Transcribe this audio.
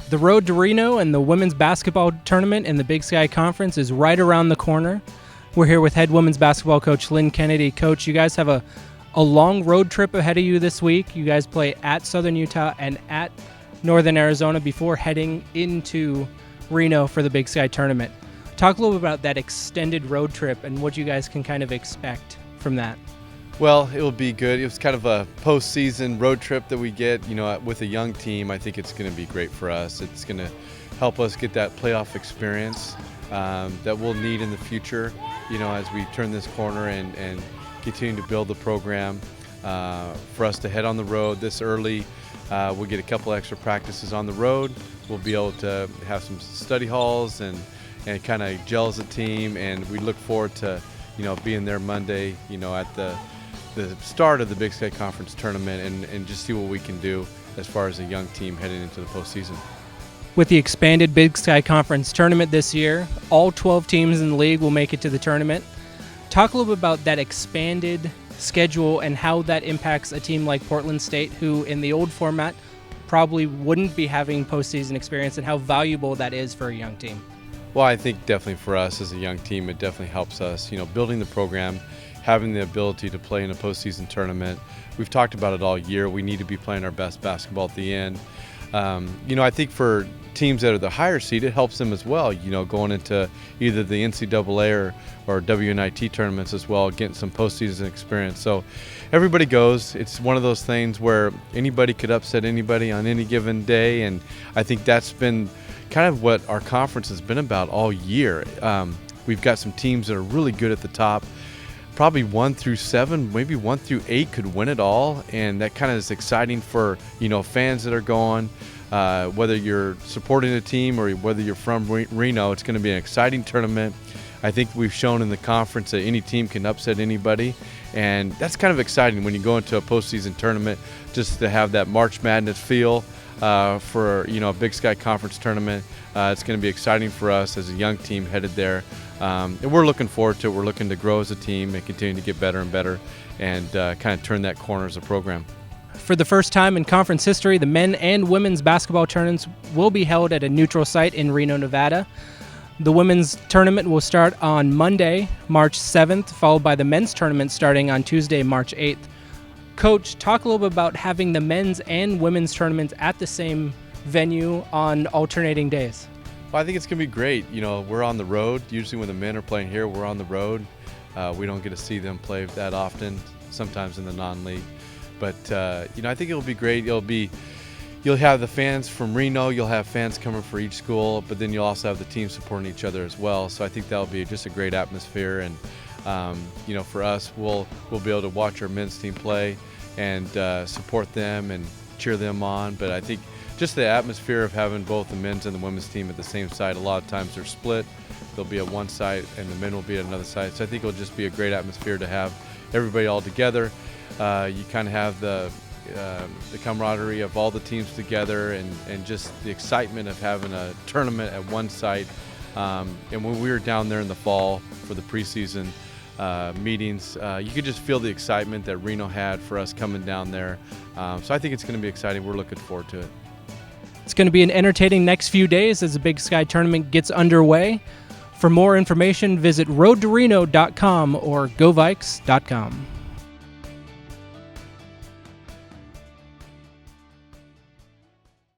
The road to Reno and the women's basketball tournament in the Big Sky Conference is right around the corner. We're here with head women's basketball coach Lynn Kennedy. Coach, you guys have a long road trip ahead of you this week. You guys play at Southern Utah and at Northern Arizona before heading into Reno for the Big Sky tournament. Talk a little bit about that extended road trip and what you guys can kind of expect from that. Well, it will be good. It was kind of a postseason road trip that we get, with a young team. I think it's going to be great for us. It's going to help us get that playoff experience that we'll need in the future, as we turn this corner and continue to build the program. For us to head on the road this early, we'll get a couple extra practices on the road. We'll be able to have some study halls and kind of gel as a team, and we look forward to, being there Monday, at the start of the Big Sky Conference tournament and just see what we can do as far as a young team heading into the postseason. With the expanded Big Sky Conference tournament this year, all 12 teams in the league will make it to the tournament. Talk a little bit about that expanded schedule and how that impacts a team like Portland State, who in the old format probably wouldn't be having postseason experience, and how valuable that is for a young team. Well, I think definitely for us as a young team, it definitely helps us, building the program, having the ability to play in a postseason tournament. We've talked about it all year. We need to be playing our best basketball at the end. I think for teams that are the higher seed, it helps them as well, going into either the NCAA or WNIT tournaments as well, getting some postseason experience. So everybody goes. It's one of those things where anybody could upset anybody on any given day, and I think that's been kind of what our conference has been about all year. We've got some teams that are really good at the top. Probably 1 through 7, maybe 1 through 8 could win it all, and that kind of is exciting for fans that are going. Whether you're supporting a team or whether you're from Reno, it's going to be an exciting tournament. I think we've shown in the conference that any team can upset anybody, and that's kind of exciting when you go into a postseason tournament, just to have that March Madness feel for a Big Sky Conference tournament. It's going to be exciting for us as a young team headed there. And we're looking forward to it. We're looking to grow as a team and continue to get better and better and kind of turn that corner as a program. For the first time in conference history, the men and women's basketball tournaments will be held at a neutral site in Reno, Nevada. The women's tournament will start on Monday, March 7th, followed by the men's tournament starting on Tuesday, March 8th. Coach, talk a little bit about having the men's and women's tournaments at the same venue on alternating days. Well, I think it's going to be great. We're on the road. Usually when the men are playing here, we're on the road. We don't get to see them play that often, sometimes in the non-league. But, I think it'll be great. You'll have the fans from Reno. You'll have fans coming for each school, but then you'll also have the teams supporting each other as well. So I think that'll be just a great atmosphere. And, for us, we'll be able to watch our men's team play and support them and cheer them on. But I think just the atmosphere of having both the men's and the women's team at the same site, a lot of times they're split. They'll be at one site and the men will be at another site. So I think it'll just be a great atmosphere to have everybody all together. You kind of have the camaraderie of all the teams together and just the excitement of having a tournament at one site. And when we were down there in the fall for the preseason meetings, you could just feel the excitement that Reno had for us coming down there. So I think it's going to be exciting. We're looking forward to it. It's going to be an entertaining next few days as the Big Sky tournament gets underway. For more information, visit roadtoreno.com or govikes.com.